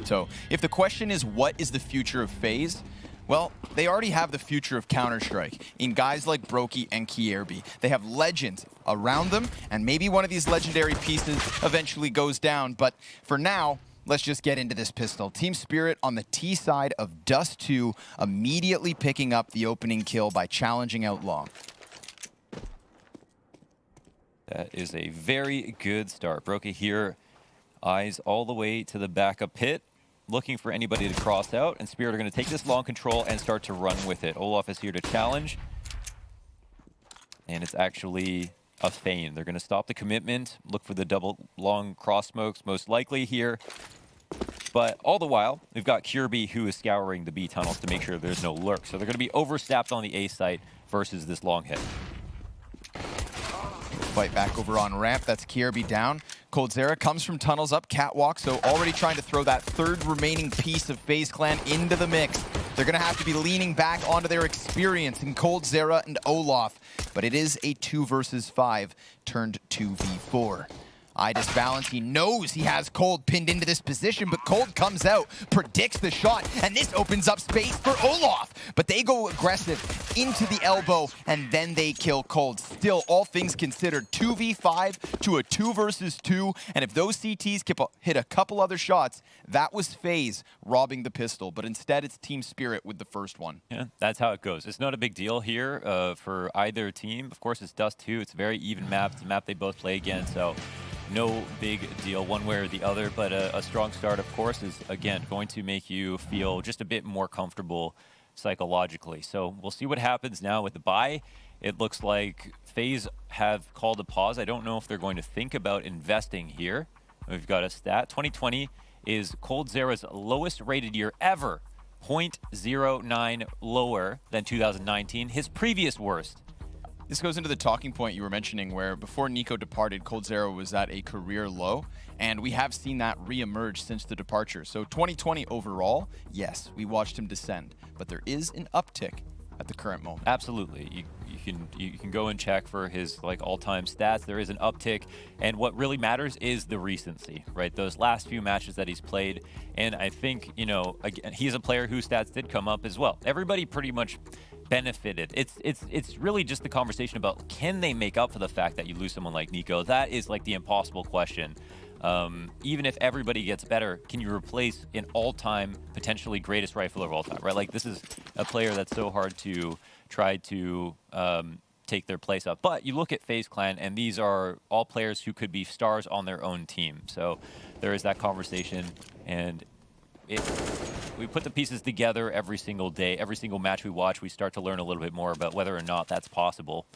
toe-to-toe. If the question is what is the future of Faze, well, they already have the future of Counter-Strike in guys like Brokey and Kierby. They have legends around them, and maybe one of these legendary pieces eventually goes down. But for now, let's just get into this pistol. Team Spirit on the T side of Dust2, immediately picking up the opening kill by challenging out long. That is a very good start. Brokey here, eyes all the way to the backup pit, looking for anybody to cross out, and Spirit are going to take this long control and start to run with it. Olaf is here to challenge, and it's actually a feign. They're going to stop the commitment, look for the double long cross smokes, most likely here. But all the while, we've got Kierby who is scouring the B tunnels to make sure there's no lurk. So they're going to be overstaffed on the A site versus this long hit. Fight back over on ramp. That's Kierby down. coldzera comes from tunnels up catwalk, so already trying to throw that third remaining piece of FaZe Clan into the mix. They're going to have to be leaning back onto their experience in coldzera and Olaf, but it is a 2 versus 5 turned 2v4. Idis balance, he knows he has Cold pinned into this position, but Cold comes out, predicts the shot, and this opens up space for Olaf. But they go aggressive into the elbow, and then they kill Cold. Still, all things considered, 2v5 to a 2 versus 2, and if those CTs hit a couple other shots, that was FaZe robbing the pistol, but instead it's Team Spirit with the first one. Yeah, that's how it goes. It's not a big deal here for either team. Of course, it's Dust2. It's a very even map. It's a map they both play again, so no big deal one way or the other, but a strong start, of course, is, again, going to make you feel just a bit more comfortable psychologically. So we'll see what happens now with the bye. It looks like FaZe have called a pause. I don't know if they're going to think about investing here. We've got a stat. 2020 is coldzera's lowest rated year ever, 0.09 lower than 2019, his previous worst. This goes into the talking point you were mentioning where before Nico departed, coldzera was at a career low, and we have seen that reemerge since the departure. So 2020 overall, yes, we watched him descend, but there is an uptick at the current moment. Absolutely. You can go and check for his all-time stats. There is an uptick, and what really matters is the recency, right? Those last few matches that he's played, and I think, you know, again, he's a player whose stats did come up as well. Everybody pretty much benefited. It's really just the conversation about, can they make up for the fact that you lose someone like Nico? That is like the impossible question. Even if everybody gets better, can you replace an all-time potentially greatest rifler of all time, right? Like, this is a player that's so hard to try to take their place up. But you look at FaZe Clan, and these are all players who could be stars on their own team. So there is that conversation, and we put the pieces together every single day. Every single match we watch, we start to learn a little bit more about whether or not that's possible.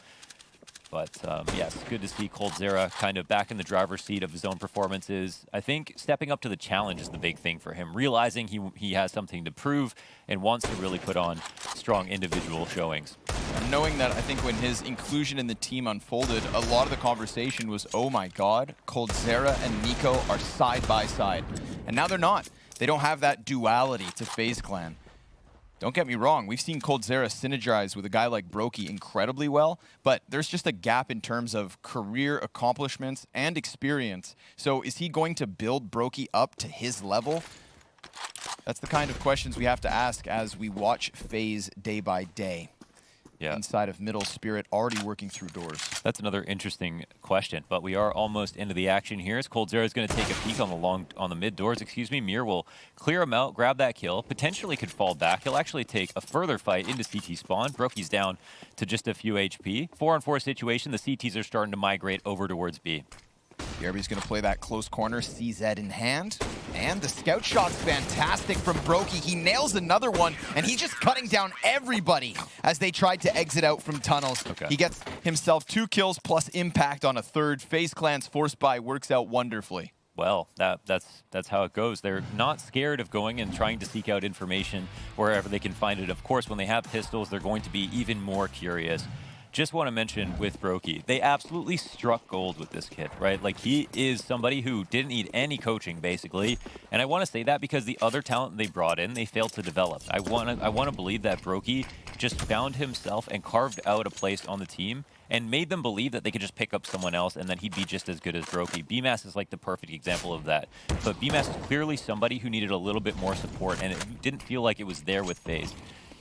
But yes, good to see coldzera kind of back in the driver's seat of his own performances. I think stepping up to the challenge is the big thing for him, realizing he has something to prove and wants to really put on strong individual showings. And knowing that, I think when his inclusion in the team unfolded, a lot of the conversation was, oh my god, coldzera and Nico are side by side. And now they're not. They don't have that duality to FaZe Clan. Don't get me wrong, we've seen coldzera synergize with a guy like Brokey incredibly well, but there's just a gap in terms of career accomplishments and experience. So is he going to build Brokey up to his level? That's the kind of questions we have to ask as we watch FaZe day by day. Yeah. Inside of middle, Spirit already working through doors. That's another interesting question, but we are almost into the action here. As coldzera is going to take a peek on the mid doors. Excuse me, Mir will clear him out, grab that kill, potentially could fall back. He'll actually take a further fight into CT spawn. Brokey's down to just a few HP. 4-on-4 situation. The CTs are starting to migrate over towards B. Kierby's going to play that close corner, CZ in hand. And the scout shot's fantastic from Brokey. He nails another one, and he's just cutting down everybody as they tried to exit out from tunnels. Okay. He gets himself 2 kills plus impact on a third. FaZe Clan's forced buy works out wonderfully. Well, that's how it goes. They're not scared of going and trying to seek out information wherever they can find it. Of course, when they have pistols, they're going to be even more curious. just want to mention with Brokey, they absolutely struck gold with this kid, right? Like, he is somebody who didn't need any coaching, basically. And I want to say that because the other talent they brought in, they failed to develop. I want to believe that Brokey just found himself and carved out a place on the team and made them believe that they could just pick up someone else and then he'd be just as good as Brokey. BMAS is like the perfect example of that. But BMAS is clearly somebody who needed a little bit more support, and it didn't feel like it was there with Faze.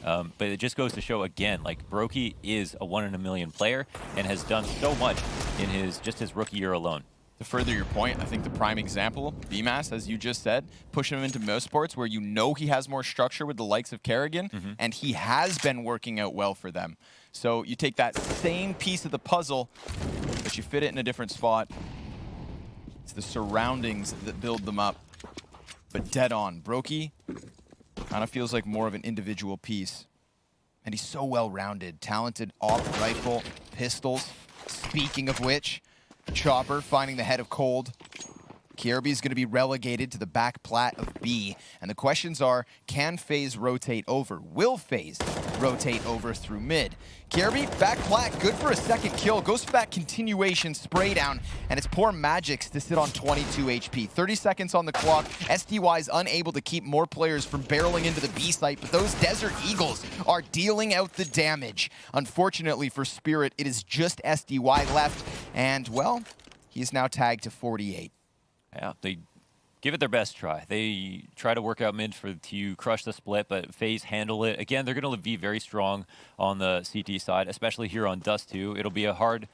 But it just goes to show again, like, Brokey is a 1 in a million player and has done so much in his rookie year alone. To further your point, I think the prime example, BMAS, as you just said, pushing him into most sports where you know he has more structure with the likes of Kerrigan, and he has been working out well for them. So you take that same piece of the puzzle, but you fit it in a different spot. It's the surroundings that build them up. But dead on. Brokey kind of feels like more of an individual piece. And he's so well-rounded, talented off rifle, pistols. Speaking of which, Chopper finding the head of Cold. Kierby's going to be relegated to the back plat of B. And the questions are, can Faze rotate over? Will Faze rotate over through mid? Kierby, back plat, good for a second kill. Goes for that continuation spray down. And it's poor Magix to sit on 22 HP. 30 seconds on the clock. SDY's unable to keep more players from barreling into the B site, but those Desert Eagles are dealing out the damage. Unfortunately for Spirit, it is just SDY left. And, well, he is now tagged to 48. Yeah, they give it their best try. They try to work out mid to crush the split, but Faze handle it. Again, they're going to be very strong on the CT side, especially here on Dust2. It'll be a hard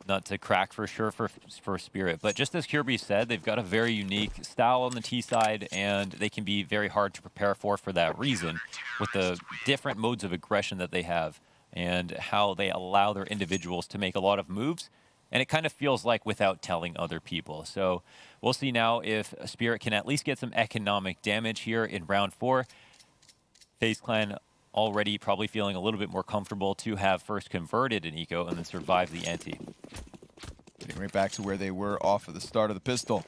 nut to crack for sure for Spirit. But just as Kirby said, they've got a very unique style on the T side, and they can be very hard to prepare for that reason, with the different modes of aggression that they have and how they allow their individuals to make a lot of moves. And it kind of feels like without telling other people. So we'll see now if Spirit can at least get some economic damage here in round 4. FaZe Clan already probably feeling a little bit more comfortable to have first converted an eco and then survive the ante. Getting right back to where they were off of the start of the pistol.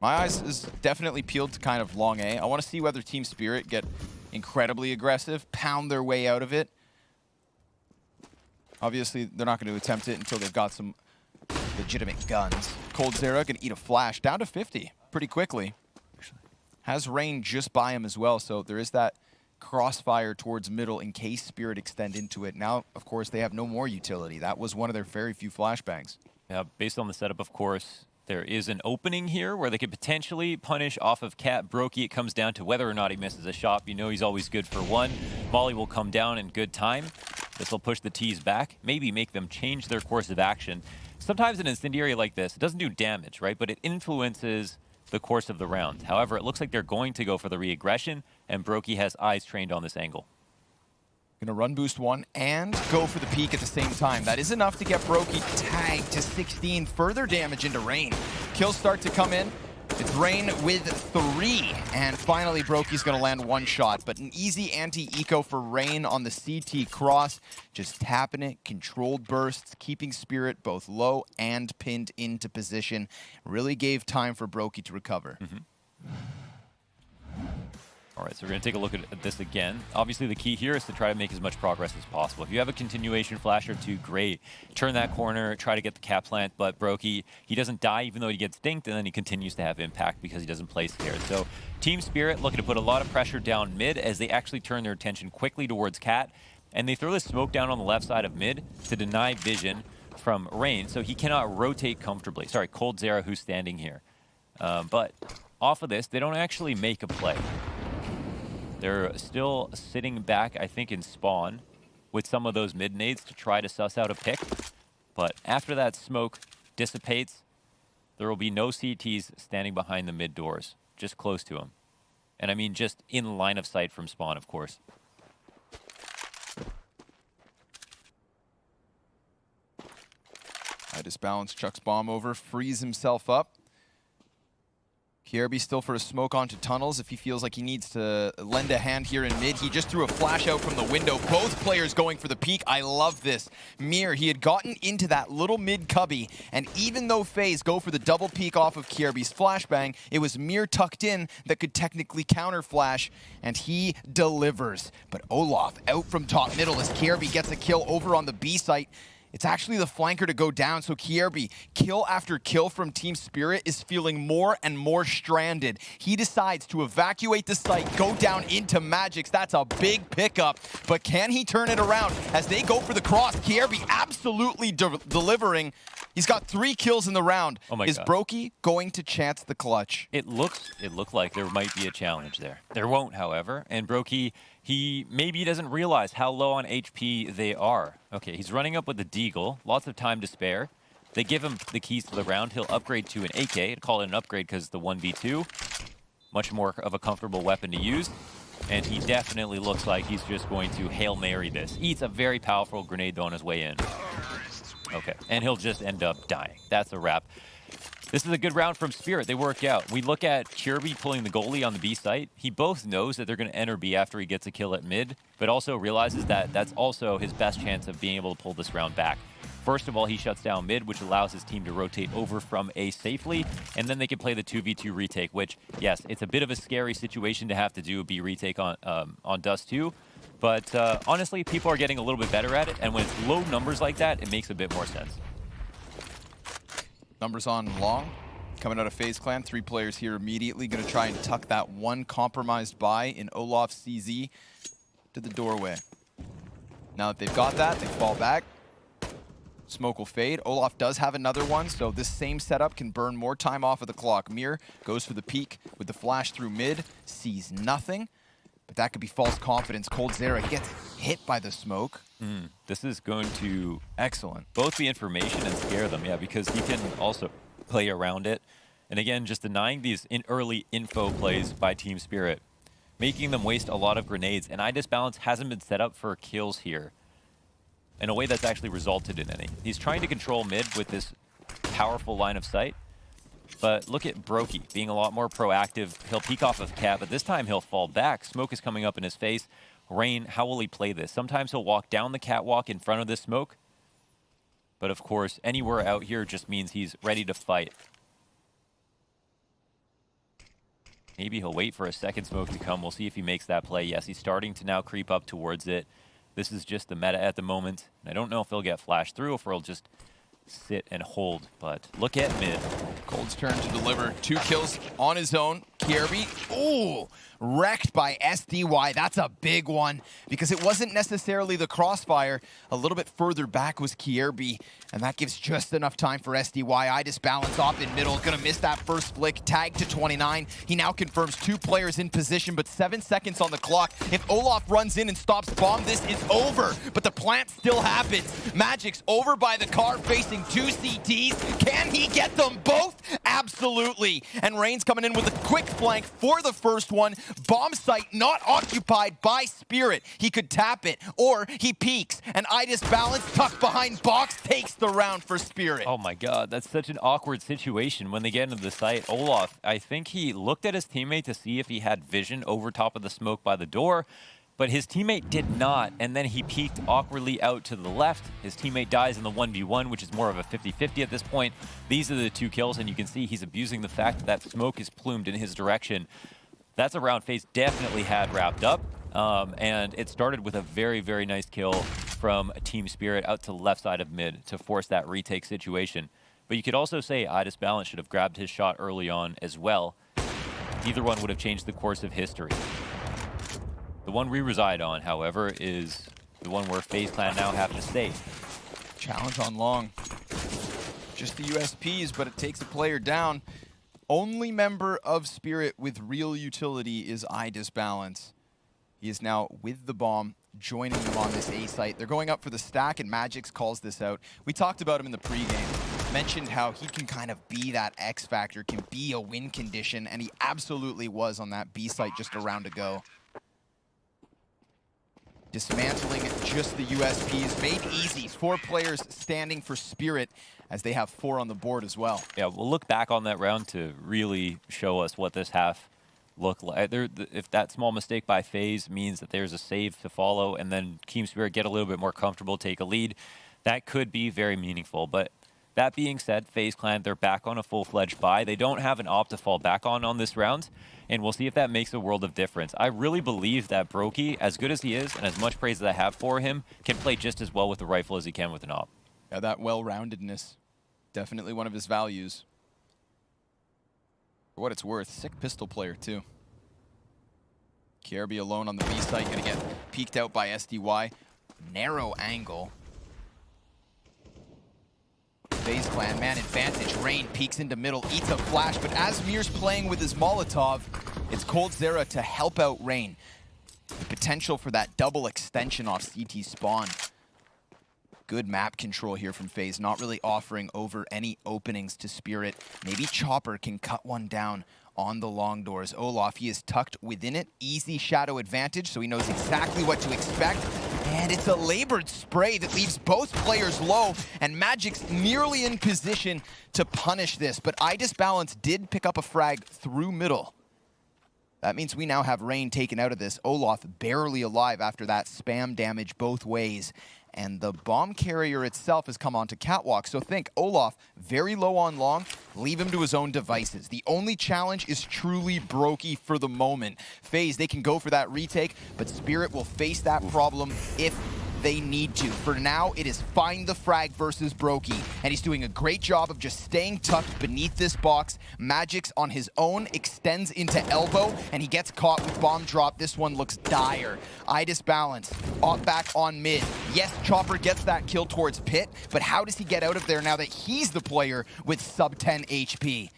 My eyes is definitely peeled to kind of long A. I want to see whether Team Spirit get incredibly aggressive, pound their way out of it. Obviously, they're not going to attempt it until they've got some legitimate guns. coldzera going to eat a flash down to 50 pretty quickly. Has Rain just by him as well, so there is that crossfire towards middle in case Spirit extend into it. Now, of course, they have no more utility. That was one of their very few flashbangs. Yeah, based on the setup, of course, there is an opening here where they could potentially punish off of Cat Brokey. It comes down to whether or not he misses a shot. You know he's always good for one. Molly will come down in good time. This will push the T's back, maybe make them change their course of action. Sometimes an incendiary like this, it doesn't do damage, right? But it influences the course of the round. However, it looks like they're going to go for the re-aggression, and Brokey has eyes trained on this angle. Gonna run boost one and go for the peak at the same time. That is enough to get Brokey tagged to 16. Further damage into Rain. Kills start to come in. It's Rain with 3, and finally Brokey's gonna land one shot, but an easy anti-eco for Rain on the CT cross, just tapping it, controlled bursts, keeping Spirit both low and pinned into position. Really gave time for Brokey to recover. All right, so we're going to take a look at this again. Obviously, the key here is to try to make as much progress as possible. If you have a continuation flash or two, great. Turn that corner, try to get the cap plant, but Brokey, he doesn't die even though he gets dinked, and then he continues to have impact because he doesn't play scared. So Team Spirit looking to put a lot of pressure down mid as they actually turn their attention quickly towards Cat, and they throw this smoke down on the left side of mid to deny vision from Rain, so he cannot rotate comfortably. Sorry, coldzera who's standing here. But off of this, they don't actually make a play. They're still sitting back, I think, in spawn with some of those mid nades to try to suss out a pick. But after that smoke dissipates, there will be no CTs standing behind the mid doors, just close to them. And I mean just in line of sight from spawn, of course. I disbalance, chucks bomb over, frees himself up. Kierby still for a smoke onto tunnels if he feels like he needs to lend a hand here in mid. He just threw a flash out from the window. Both players going for the peak. I love this. Mir, he had gotten into that little mid cubby, and even though Faze go for the double peek off of Kierby's flashbang, it was Mir tucked in that could technically counter flash, and he delivers. But Olaf out from top middle as Kierby gets a kill over on the B site. It's actually the flanker to go down, so Kierby, kill after kill from Team Spirit, is feeling more and more stranded. He decides to evacuate the site, go down into Magix. That's a big pickup, but can he turn it around as they go for the cross? Kierby absolutely delivering. He's got 3 kills in the round. Oh my Is God. Brokey going to chance the clutch? It looked like there might be a challenge there. There won't, however, and Brokey, he maybe doesn't realize how low on HP they are. Okay, he's running up with the Deagle, lots of time to spare. They give him the keys to the round. He'll upgrade to an AK. I'd call it an upgrade because the 1v2, much more of a comfortable weapon to use. And he definitely looks like he's just going to Hail Mary this. Eats a very powerful grenade though on his way in. Okay, and he'll just end up dying. That's a wrap. This is a good round from Spirit. They work out. We look at Kierby pulling the goalie on the B site. He both knows that they're going to enter B after he gets a kill at mid, but also realizes that that's also his best chance of being able to pull this round back. First of all, he shuts down mid, which allows his team to rotate over from A safely, and then they can play the 2v2 retake, which, yes, it's a bit of a scary situation to have to do a B retake on Dust2, but honestly, people are getting a little bit better at it, and when it's low numbers like that, it makes a bit more sense. Numbers on long, coming out of FaZe Clan. 3 players here immediately. Going to try and tuck that one compromised buy in Olaf CZ to the doorway. Now that they've got that, they fall back. Smoke will fade. Olaf does have another one, so this same setup can burn more time off of the clock. Mir goes for the peek with the flash through mid, sees nothing, but that could be false confidence. coldzera gets hit by the smoke. This is going to Excellent. both be information and scare them, yeah, because he can also play around it. And again, just denying these early info plays by Team Spirit, making them waste a lot of grenades. And iDisbalance hasn't been set up for kills here in a way that's actually resulted in any. He's trying to control mid with this powerful line of sight. But look at Brokey being a lot more proactive. He'll peek off of Cat, but this time he'll fall back. Smoke is coming up in his face. Rain, how will he play this? Sometimes he'll walk down the catwalk in front of the smoke. But of course, anywhere out here just means he's ready to fight. Maybe he'll wait for a second smoke to come. We'll see if he makes that play. Yes, he's starting to now creep up towards it. This is just the meta at the moment. I don't know if he'll get flashed through or if he'll just sit and hold, but look at mid. Cold's turn to deliver 2 kills on his own. Kierby, ooh, wrecked by SDY. That's a big one because it wasn't necessarily the crossfire. A little bit further back was Kierby, and that gives just enough time for SDY. iDisbalance off in middle, gonna miss that first flick. Tag to 29. He now confirms 2 players in position, but 7 seconds on the clock. If Olaf runs in and stops bomb, this is over, but the plant still happens. Magix over by the car facing 2 CTs. Can he get them both? Absolutely. And Rain's coming in with a quick flank for the first one. Bomb site not occupied by Spirit. He could tap it, or he peeks, and iDisbalance tucked behind box takes the round for Spirit. Oh my god, that's such an awkward situation when they get into the site. Olaf, I think he looked at his teammate to see if he had vision over top of the smoke by the door, but his teammate did not, and then he peeked awkwardly out to the left. His teammate dies in the 1v1, which is more of a 50-50 at this point. These are the 2 kills, and you can see he's abusing the fact that smoke is plumed in his direction. That's a round FaZe definitely had wrapped up, and it started with a very, very nice kill from Team Spirit out to the left side of mid to force that retake situation. But you could also say iDisbalance should have grabbed his shot early on as well. Either one would have changed the course of history. The one we reside on, however, is the one where FaZe Clan now have to stay. Challenge on long. Just the USPs, but it takes a player down. Only member of Spirit with real utility is iDisbalance. He is now with the bomb, joining them on this A site. They're going up for the stack, and Magix calls this out. We talked about him in the pregame. Mentioned how he can kind of be that X factor, can be a win condition, and he absolutely was on that B site just a round ago. dismantling just the USPs. Made easy. 4 players standing for Spirit as they have 4 on the board as well. Yeah, we'll look back on that round to really show us what this half looked like. If that small mistake by Faze means that there's a save to follow and then Team Spirit get a little bit more comfortable, take a lead, that could be very meaningful. But that being said, FaZe Clan, they're back on a full-fledged buy. They don't have an op to fall back on this round, and we'll see if that makes a world of difference. I really believe that Brokey, as good as he is and as much praise as I have for him, can play just as well with the rifle as he can with an op. Yeah, that well-roundedness, definitely one of his values. For what it's worth, sick pistol player too. KRB alone on the B site, gonna get peeked out by SDY. Narrow angle. FaZe Clan, man advantage. Rain peeks into middle, eats a flash, but as Mir's playing with his Molotov, it's coldzera to help out Rain. The potential for that double extension off CT spawn. Good map control here from FaZe, not really offering over any openings to Spirit. Maybe Chopper can cut one down on the long doors. Olaf, he is tucked within it. Easy shadow advantage, so he knows exactly what to expect. And it's a labored spray that leaves both players low, and Magic's nearly in position to punish this. But iDisbalance did pick up a frag through middle. That means we now have Rain taken out of this. Olaf barely alive after that spam damage both ways. And the bomb carrier itself has come onto Catwalk. So think, Olaf, very low on long, leave him to his own devices. The only challenge is truly Brokey for the moment. FaZe, they can go for that retake, but Spirit will face that problem if they need to. For now, it is find the frag versus Brokey, and he's doing a great job of just staying tucked beneath this box. Magic's on his own, extends into elbow, and he gets caught with bomb drop. This one looks dire. iDisbalance, off back on mid. Yes, Chopper gets that kill towards Pit, but how does he get out of there now that he's the player with sub 10 HP?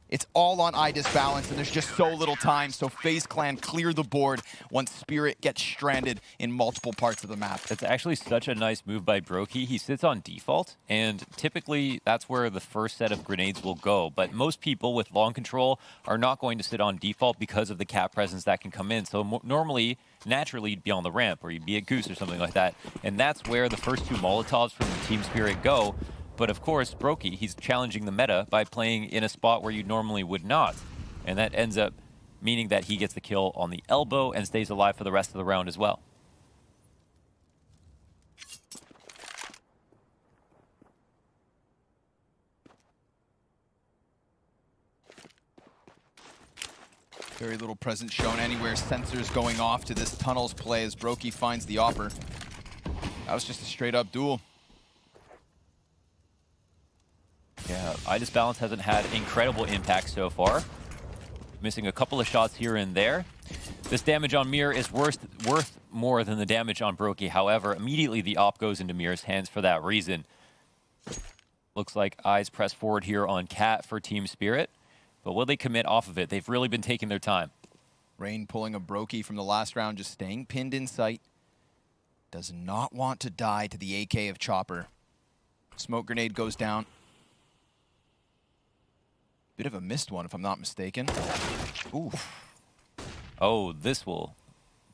It's all on iDisbalance, and there's just so little time, so FaZe Clan clear the board once Spirit gets stranded in multiple parts of the map. It's actually such a nice move by Brokey. He sits on default, and typically that's where the first set of grenades will go. But most people with long control are not going to sit on default because of the cap presence that can come in. So normally, naturally, you'd be on the ramp, or you'd be a Goose or something like that. And that's where the first 2 Molotovs from Team Spirit go. But of course, Brokey, he's challenging the meta by playing in a spot where you normally would not. And that ends up meaning that he gets the kill on the elbow and stays alive for the rest of the round as well. Very little presence shown anywhere. Sensors going off to this tunnels play as Brokey finds the opper. That was just a straight up duel. Yeah, iDisbalance hasn't had incredible impact so far. Missing a couple of shots here and there. This damage on Mir is worth more than the damage on Brokey. However, immediately the op goes into Mir's hands for that reason. Looks like eyes press forward here on Cat for Team Spirit. But will they commit off of it? They've really been taking their time. Rain pulling a Brokey from the last round, just staying pinned in sight. Does not want to die to the AK of Chopper. Smoke grenade goes down. Bit of a missed one, if I'm not mistaken. Oof. Oh, this will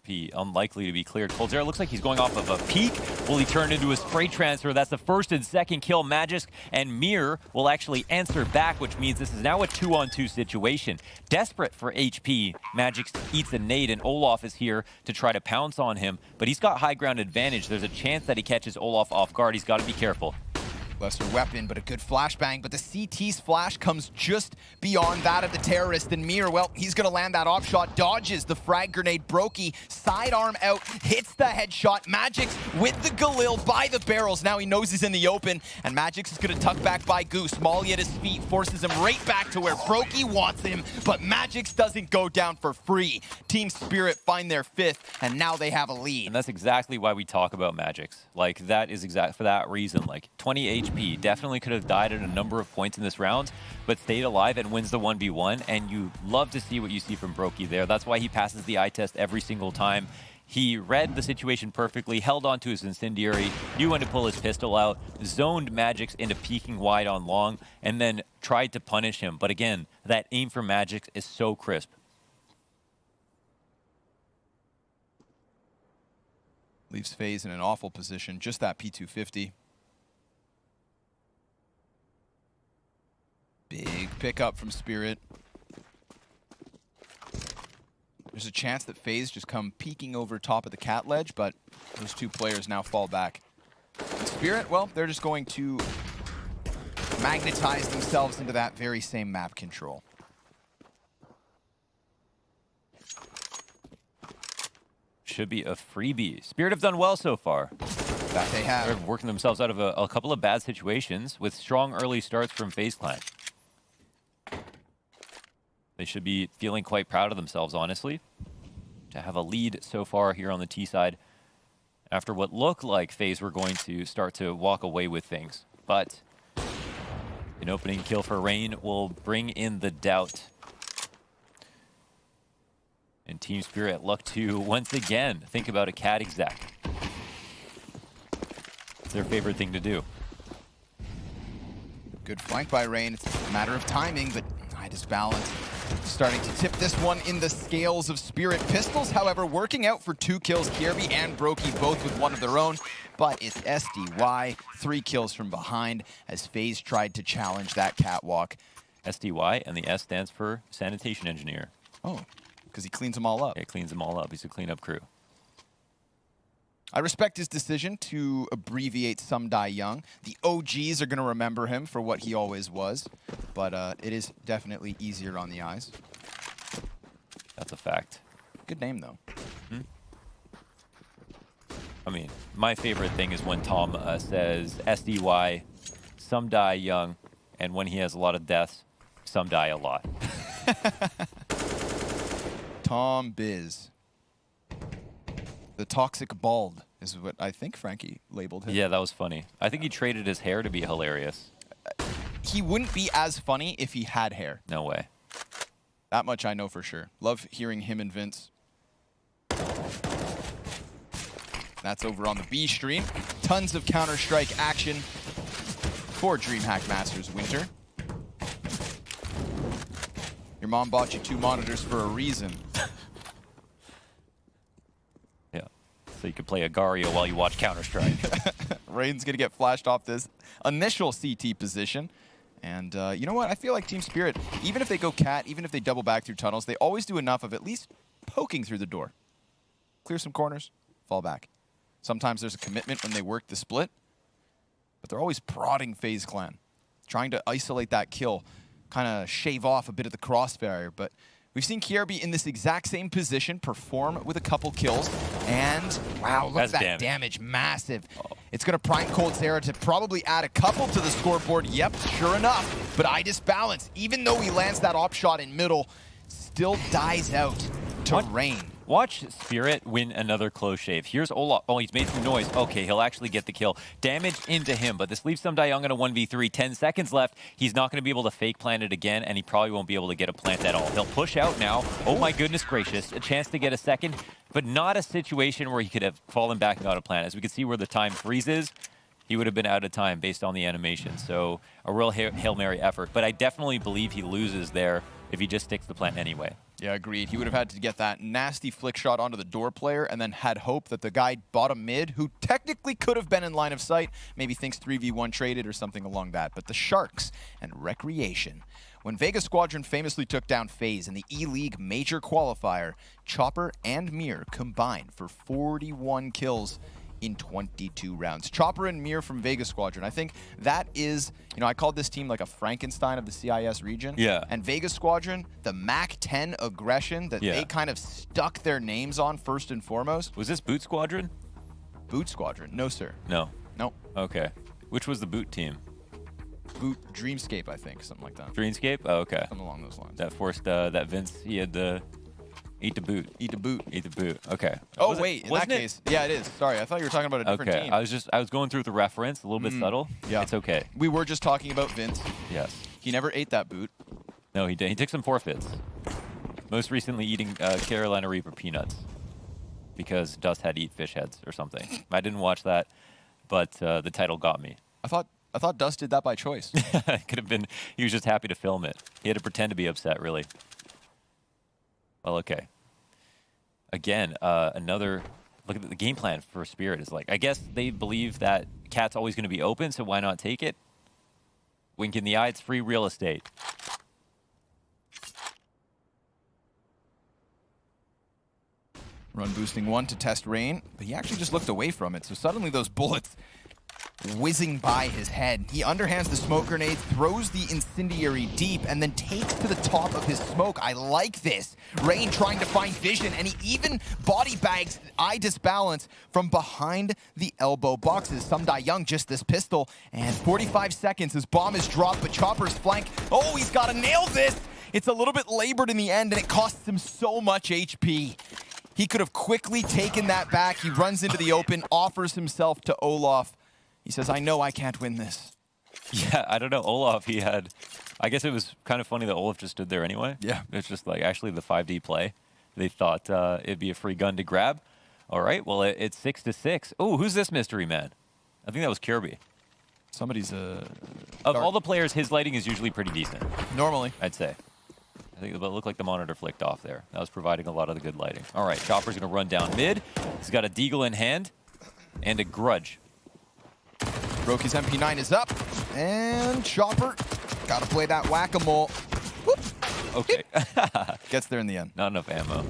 be unlikely to be cleared. coldzera looks like he's going off of a peek. Will he turn into a spray transfer? That's the first and second kill. Magisk and Mir will actually answer back, which means this is now a 2-on-2 situation. Desperate for HP, Magisk eats a nade, and Olaf is here to try to pounce on him, but he's got high ground advantage. There's a chance that he catches Olaf off guard. He's got to be careful. Lesser weapon, but a good flashbang. But the CT's flash comes just beyond that of the terrorist. And Mir, well, he's going to land that op shot, dodges the frag grenade. Brokey, sidearm out, hits the headshot. Magic's with the Galil by the barrels. Now he knows he's in the open, and Magic's is going to tuck back by Goose. Molly at his feet forces him right back to where Brokey wants him, but Magic's doesn't go down for free. Team Spirit find their 5th, and now they have a lead. And that's exactly why we talk about Magic's. Like, that is exact for that reason. Like, 20 HP, definitely could have died at a number of points in this round, but stayed alive and wins the 1v1, and you love to see what you see from Brokey there. That's why he passes the eye test every single time. He read the situation perfectly, held on to his incendiary, knew when to pull his pistol out, zoned Magic's into peeking wide on long, and then tried to punish him. But again, that aim for Magic's is so crisp. Leaves Faze in an awful position. Just that P250. Big pickup from Spirit. There's a chance that Faze just come peeking over top of the cat ledge, but those two players now fall back. And Spirit, well, they're just going to magnetize themselves into that very same map control. Should be a freebie. Spirit have done well so far. That they have. They're working themselves out of a couple of bad situations with strong early starts from Faze Clan. They should be feeling quite proud of themselves, honestly, to have a lead so far here on the T side after what looked like Faze were going to start to walk away with things. But an opening kill for Rain will bring in the doubt. And Team Spirit look to, once again, think about a cat exec. It's their favorite thing to do. Good flank by Rain. It's a matter of timing, but Nidus balance starting to tip this one in the scales of Spirit. Pistols, however, working out for 2 kills. Kierby and Brokey both with one of their own, but it's SDY, 3 kills from behind as Faze tried to challenge that catwalk. SDY, and the S stands for Sanitation Engineer. Oh, because he cleans them all up. Yeah, cleans them all up. He's a cleanup crew. I respect his decision to abbreviate Some Die Young. The OGs are going to remember him for what he always was, but it is definitely easier on the eyes. That's a fact. Good name, though. Hmm? I mean, my favorite thing is when Tom says SDY, some die young, and when he has a lot of deaths, some die a lot. Tom Biz. The toxic bald is what I think Frankie labeled him. Yeah, that was funny. I think he traded his hair to be hilarious. He wouldn't be as funny if he had hair. No way. That much I know for sure. Love hearing him and Vince. That's over on the B stream. Tons of Counter-Strike action for DreamHack Masters Winter. Your mom bought you 2 monitors for a reason. So you could play Agario while you watch Counter-Strike. Rain's going to get flashed off this initial CT position. And you know what? I feel like Team Spirit, even if they go cat, even if they double back through tunnels, they always do enough of at least poking through the door. Clear some corners, fall back. Sometimes there's a commitment when they work the split, but they're always prodding Faze Clan, trying to isolate that kill, kind of shave off a bit of the crossfire. But we've seen Kierby in this exact same position perform with a couple kills. And, wow, look at that damage. Massive. Oh. It's going to prime coldzera to probably add a couple to the scoreboard. Yep, sure enough. But Idis balance, even though he lands that op shot in middle, still dies out to Rain. Watch Spirit win another close shave. Here's Olaf. Oh, he's made some noise. Okay, he'll actually get the kill. Damage into him, but this leaves some Young in a 1v3. 10 seconds left. He's not going to be able to fake plant it again, and he probably won't be able to get a plant at all. He'll push out now. Oh my goodness gracious. A chance to get a second, but not a situation where he could have fallen back and got a plant. As we can see where the time freezes, he would have been out of time based on the animation. So a real Hail Mary effort, but I definitely believe he loses there if he just sticks the plant anyway. Yeah, agreed. He would have had to get that nasty flick shot onto the door player and then had hope that the guy bottom mid, who technically could have been in line of sight, maybe thinks 3v1 traded or something along that. But the Sharks and Recreation. When Vega Squadron famously took down Faze in the E-League major qualifier, Chopper and Mir combined for 41 kills in 22 rounds. Chopper and Mir from Vega Squadron. I think that is, you know, I called this team like a Frankenstein of the CIS region. Yeah. And Vega Squadron, the MAC 10 aggression that they kind of stuck their names on first and foremost. Was this Boot Squadron? Boot Squadron? No, sir. No. Nope. Okay. Which was the Boot team? Boot Dreamscape, I think. Something like that. Dreamscape? Oh, okay. Something along those lines. That forced that Vince, he had to eat the boot. Eat the boot. Eat the boot. Okay. Oh, wait. In that case, yeah, it is. Sorry, I thought you were talking about a different team. I was going through the reference, a little bit subtle. Yeah. It's okay. We were just talking about Vince. Yes. He never ate that boot. No, he did. He took some forfeits. Most recently eating Carolina Reaper peanuts because Dust had to eat fish heads or something. I didn't watch that, but the title got me. I thought Dust did that by choice. It could have been, he was just happy to film it. He had to pretend to be upset, really. Well, okay. Again, another look at the game plan for Spirit is like, I guess they believe that Cat's always going to be open, so why not take it? Wink in the eye, it's free real estate. Run boosting one to test Rain, but he actually just looked away from it. So suddenly those bullets whizzing by his head. He underhands the smoke grenade, throws the incendiary deep, and then takes to the top of his smoke. I like this. Rain trying to find vision, and he even body bags eye disbalance from behind the elbow boxes. Some die young, just this pistol, and 45 seconds. His bomb is dropped, but Chopper's flank. Oh, he's got to nail this. It's a little bit labored in the end, and it costs him so much HP. He could have quickly taken that back. He runs into the open, offers himself to Olaf. He says, I know I can't win this. Yeah, I don't know. Olaf, he had... I guess it was kind of funny that Olaf just stood there anyway. Yeah. It's just like actually the 5D play. They thought it'd be a free gun to grab. All right, well, it's 6-6. Oh, who's this mystery man? I think that was Kirby. Somebody's Of all the players, his lighting is usually pretty decent. Normally. I'd say. I think it looked like the monitor flicked off there. That was providing a lot of the good lighting. All right, Chopper's going to run down mid. He's got a Deagle in hand and a Grudge. Broky's MP9 is up, and Chopper got to play that whack-a-mole. Whoop. Okay. Gets there in the end. Not enough ammo.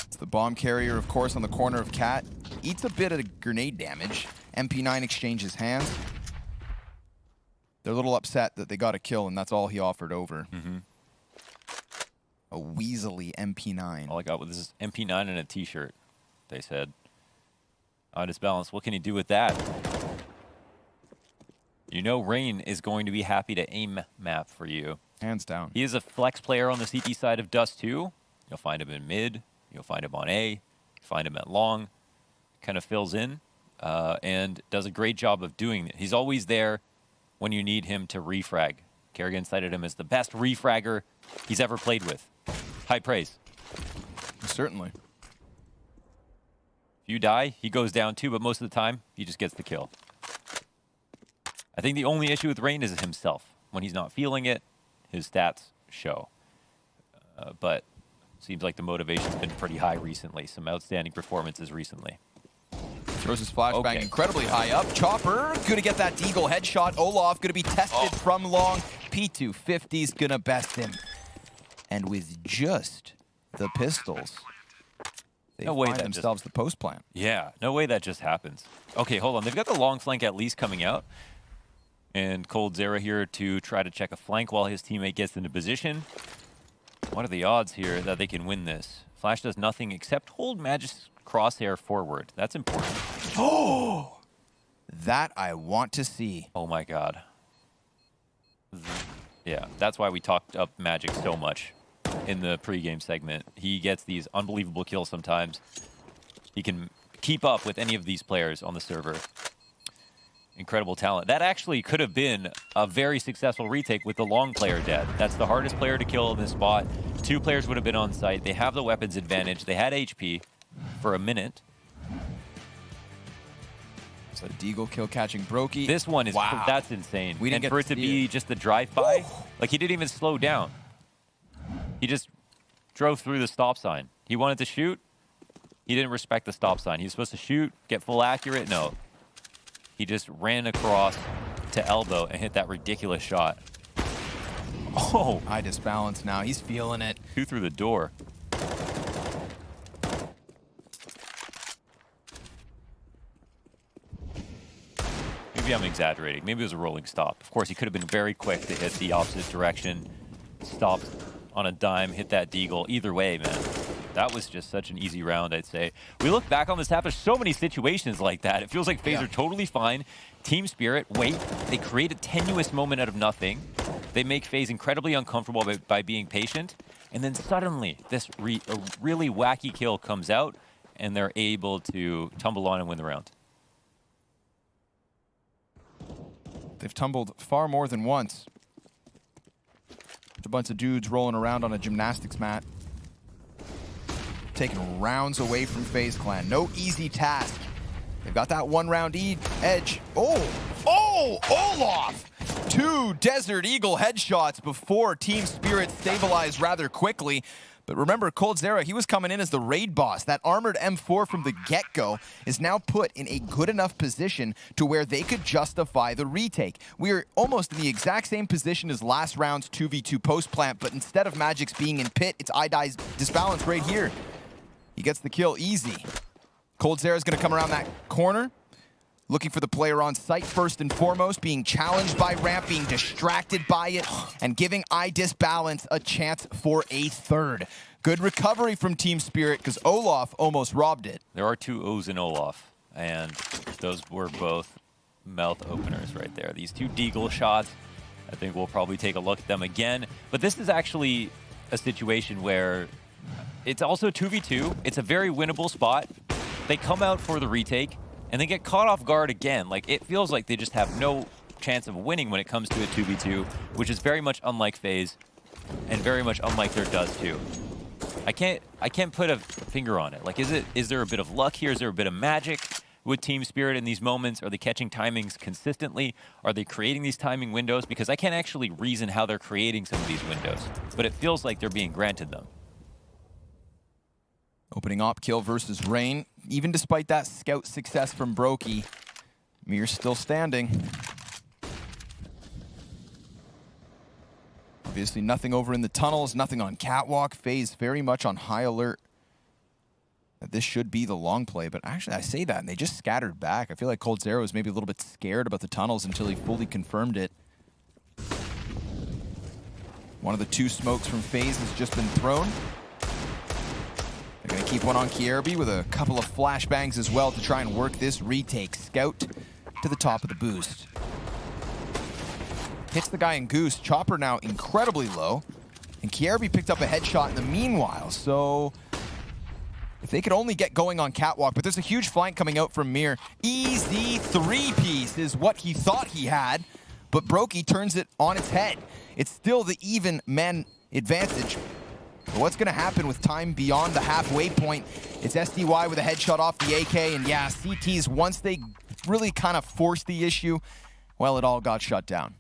It's the bomb carrier, of course, on the corner of Cat. Eats a bit of grenade damage. MP9 exchanges hands. They're a little upset that they got a kill, and that's all he offered over. A weaselly MP9. All I got was this MP9 and a T-shirt, they said. On his balance, what can he do with that? You know Rain is going to be happy to aim map for you. Hands down. He is a flex player on the CT side of Dust2. You'll find him in mid. You'll find him on A. Find him at long. Kind of fills in and does a great job of doing it. He's always there when you need him to refrag. Kerrigan cited him as the best refragger he's ever played with. High praise. Certainly. If you die, he goes down too, but most of the time, he just gets the kill. I think the only issue with Rain is himself. When he's not feeling it, his stats show. But seems like the motivation's been pretty high recently. Some outstanding performances recently. Throws his flashbang incredibly high up. Chopper gonna get that Deagle headshot. Olaf gonna be tested from long. P250's gonna best him. And with just the pistols, they find themselves the post plan. Yeah, no way that just happens. Okay, hold on. They've got the long flank at least coming out. And coldzera here to try to check a flank while his teammate gets into position. What are the odds here that they can win this? Flash does nothing except hold Magic's crosshair forward. That's important. Oh! That I want to see. Oh my god. Yeah, that's why we talked up Magic so much in the pregame segment. He gets these unbelievable kills sometimes. He can keep up with any of these players on the server. Incredible talent. That actually could have been a very successful retake with the long player dead. That's the hardest player to kill in this spot. 2 players would have been on site. They have the weapons advantage. They had HP for a minute. So Deagle kill catching Brokey. This one is, that's insane. We didn't and for it to be just the drive-by, like he didn't even slow down. He just drove through the stop sign. He wanted to shoot. He didn't respect the stop sign. He was supposed to shoot, get full accurate. No. He just ran across to elbow and hit that ridiculous shot. Oh! High disbalance now. He's feeling it. 2 through the door. Maybe I'm exaggerating. Maybe it was a rolling stop. Of course, he could have been very quick to hit the opposite direction. Stopped on a dime, hit that Deagle. Either way, man. That was just such an easy round, I'd say. We look back on this half, there's so many situations like that. It feels like Faze are totally fine. Team spirit, wait. They create a tenuous moment out of nothing. They make Faze incredibly uncomfortable by being patient. And then suddenly, this really wacky kill comes out, and they're able to tumble on and win the round. They've tumbled far more than once. A bunch of dudes rolling around on a gymnastics mat. Taking rounds away from FaZe Clan. No easy task. They've got that 1 round edge. Oh, Olaf! 2 Desert Eagle headshots before Team Spirit stabilized rather quickly. But remember, coldzera, he was coming in as the raid boss. That armored M4 from the get-go is now put in a good enough position to where they could justify the retake. We are almost in the exact same position as last round's 2v2 post-plant, but instead of Magic's being in pit, it's iDie's disbalance right here. He gets the kill easy. coldzera is going to come around that corner, looking for the player on site first and foremost, being challenged by Ramp, being distracted by it, and giving iDisbalance a chance for a third. Good recovery from Team Spirit, because Olaf almost robbed it. There are 2 O's in Olaf, and those were both mouth openers right there. These 2 deagle shots, I think we'll probably take a look at them again. But this is actually a situation where it's also 2v2. It's a very winnable spot. They come out for the retake, and they get caught off guard again. Like, it feels like they just have no chance of winning when it comes to a 2v2, which is very much unlike Faze and very much unlike their Dust2. I can't put a finger on it. Like, is there a bit of luck here? Is there a bit of magic with Team Spirit in these moments? Are they catching timings consistently? Are they creating these timing windows? Because I can't actually reason how they're creating some of these windows, but it feels like they're being granted them. Opening op kill versus Rain. Even despite that scout success from Brokey, Mir's still standing. Obviously nothing over in the tunnels, nothing on catwalk. Faze very much on high alert that this should be the long play, but actually I say that and they just scattered back. I feel like coldzera was maybe a little bit scared about the tunnels until he fully confirmed it. One of the 2 smokes from Faze has just been thrown. They're going to keep one on Kierby with a couple of flashbangs as well to try and work this retake. Scout to the top of the boost. Hits the guy in Goose. Chopper now incredibly low. And Kierby picked up a headshot in the meanwhile. So if they could only get going on catwalk, but there's a huge flank coming out from Mir. Easy 3-piece is what he thought he had, but Brokey turns it on its head. It's still the even man advantage. But what's going to happen with time beyond the halfway point? It's SDY with a headshot off the AK, and yeah, CTs, once they really kind of forced the issue, well, it all got shut down.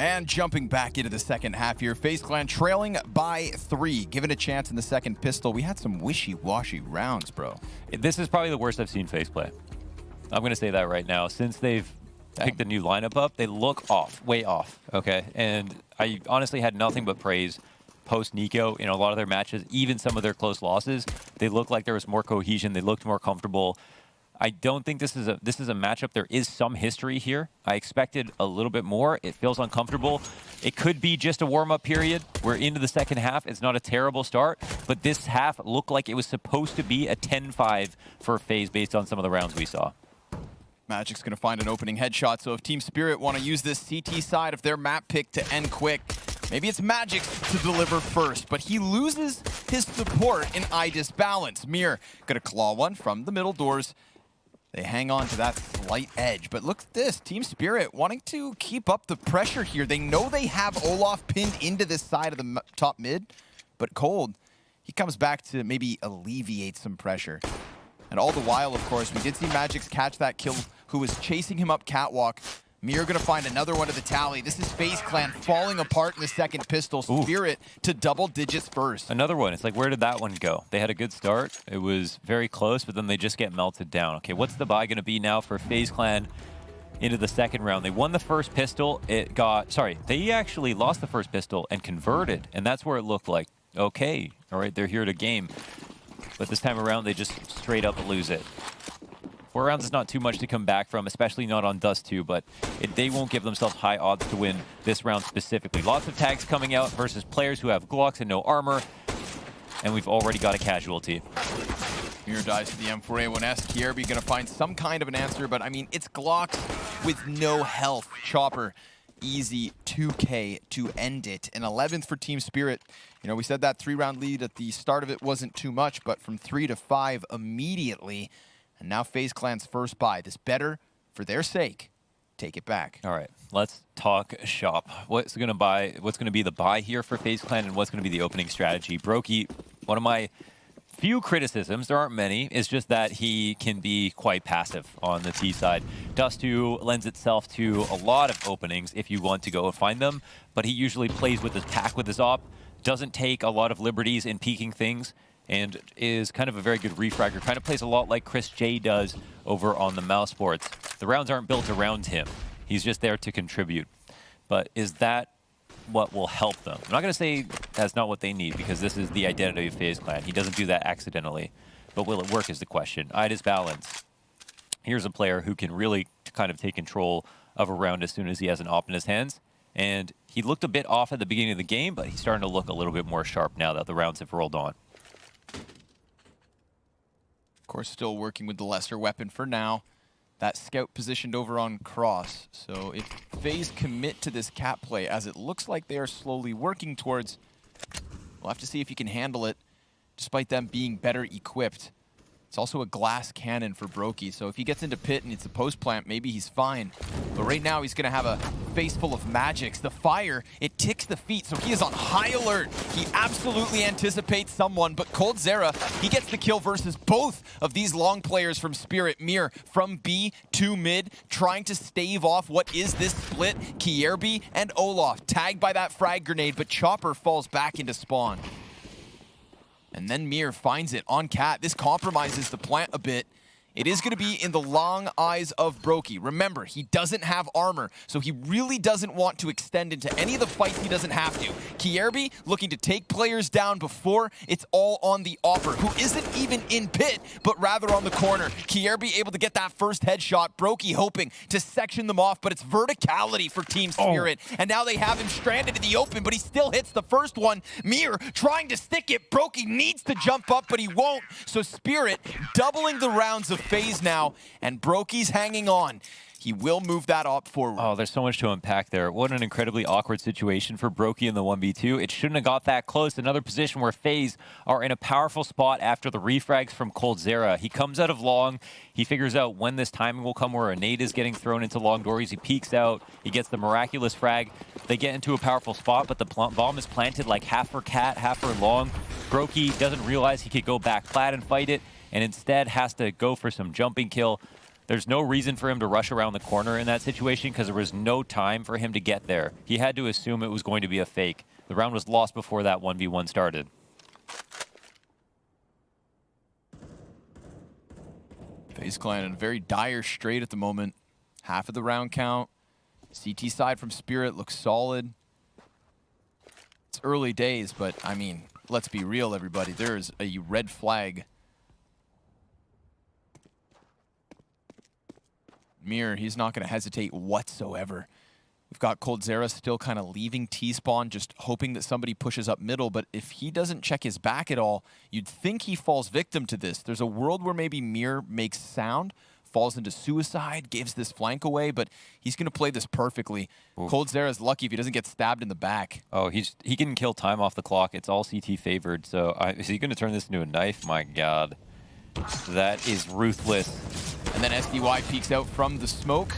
And jumping back into the second half here, FaZe Clan trailing by 3. Given a chance in the second pistol, we had some wishy-washy rounds, bro. This is probably the worst I've seen FaZe play. I'm going to say that right now. Since they've picked the new lineup up, they look off, way off, okay? And I honestly had nothing but praise post-Nico in a lot of their matches, even some of their close losses. They looked like there was more cohesion. They looked more comfortable. I don't think this is a matchup. There is some history here. I expected a little bit more. It feels uncomfortable. It could be just a warm-up period. We're into the second half. It's not a terrible start, but this half looked like it was supposed to be a 10-5 for FaZe based on some of the rounds we saw. Magic's going to find an opening headshot, so if Team Spirit want to use this CT side of their map pick to end quick, maybe it's Magic to deliver first, but he loses his support in IDIS balance. Mir going to claw one from the middle doors. They hang on to that slight edge, but look at this. Team Spirit wanting to keep up the pressure here. They know they have Olaf pinned into this side of the top mid, but Cold, he comes back to maybe alleviate some pressure. And all the while, of course, we did see Magix catch that kill who was chasing him up catwalk. Mir gonna find another one to the tally. This is FaZe Clan falling apart in the second pistol. Spirit to double digits first. Another one. It's like, where did that one go? They had a good start. It was very close, but then they just get melted down. Okay, what's the buy gonna be now for FaZe Clan into the second round? They won the first pistol. They actually lost the first pistol and converted, and that's where it looked like, okay, all right, they're here to game. But this time around, they just straight up lose it. 4 rounds is not too much to come back from, especially not on Dust2, but they won't give themselves high odds to win this round specifically. Lots of tags coming out versus players who have Glocks and no armor, and we've already got a casualty. Mir dies to the M4A1S. Kierby gonna find some kind of an answer, but I mean, it's Glocks with no health. Chopper, easy 2K to end it. And 11th for Team Spirit. You know, we said that 3-round lead at the start of it wasn't too much, but from 3 to 5 immediately. And now FaZe Clan's first buy. This better, for their sake, take it back. All right, let's talk shop. What's going to be the buy here for FaZe Clan, and what's going to be the opening strategy? Brokey, one of my few criticisms, there aren't many, is just that he can be quite passive on the T side. Dust2 lends itself to a lot of openings if you want to go and find them, but he usually plays with his pack with his op, doesn't take a lot of liberties in peeking things, and is kind of a very good refragger. Kind of plays a lot like Chris J does over on the mouse sports. The rounds aren't built around him. He's just there to contribute. But is that what will help them? I'm not going to say that's not what they need, because this is the identity of FaZe Clan. He doesn't do that accidentally. But will it work is the question. IDIS balance. Here's a player who can really kind of take control of a round as soon as he has an op in his hands. And he looked a bit off at the beginning of the game, but he's starting to look a little bit more sharp now that the rounds have rolled on. Of course, still working with the lesser weapon for now. That scout positioned over on cross. So if FaZe commit to this cap play, as it looks like they are slowly working towards, we'll have to see if he can handle it, despite them being better equipped. It's also a glass cannon for Brokey, so if he gets into pit and it's a post plant, maybe he's fine. But right now he's gonna have a face full of magics. The fire, it ticks the feet, so he is on high alert. He absolutely anticipates someone, but Coldzera, he gets the kill versus both of these long players from Spirit. Mir from B to mid, trying to stave off what is this split. Kierby and Olaf tagged by that frag grenade, but Chopper falls back into spawn. And then Mir finds it on Cat. This compromises the plant a bit. It is going to be in the long eyes of Brokey. Remember, he doesn't have armor, so he really doesn't want to extend into any of the fights he doesn't have to. Kierby looking to take players down before it's all on the offer, who isn't even in pit, but rather on the corner. Kierby able to get that first headshot. Brokey hoping to section them off, but it's verticality for Team Spirit. And now they have him stranded in the open, but he still hits the first one. Mir trying to stick it. Brokey needs to jump up, but he won't. So Spirit doubling the rounds of FaZe now, and Brokey's hanging on. He will move that op forward. Oh, there's so much to unpack there. What an incredibly awkward situation for Brokey in the 1v2. It shouldn't have got that close. Another position where FaZe are in a powerful spot after the refrags from Coldzera. He comes out of long. He figures out when this timing will come where a nade is getting thrown into long doors. He peeks out. He gets the miraculous frag. They get into a powerful spot, but the bomb is planted like half for Cat, half for long. Brokey doesn't realize he could go back plat and fight it, and instead has to go for some jumping kill. There's no reason for him to rush around the corner in that situation because there was no time for him to get there. He had to assume it was going to be a fake. The round was lost before that 1v1 started. FaZe Clan in a very dire strait at the moment. Half of the round count. CT side from Spirit looks solid. It's early days, but I mean, let's be real, everybody. There is a red flag. Mir, he's not going to hesitate whatsoever. We've got coldzera still kind of leaving T-spawn, just hoping that somebody pushes up middle, but if he doesn't check his back at all, you'd think he falls victim to this. There's a world where maybe Mir makes sound, falls into suicide, gives this flank away, but he's going to play this perfectly. coldzera is lucky if he doesn't get stabbed in the back. Oh, he can kill time off the clock. It's all CT favored, so is he going to turn this into a knife? My God. That is ruthless. And then SDY peeks out from the smoke.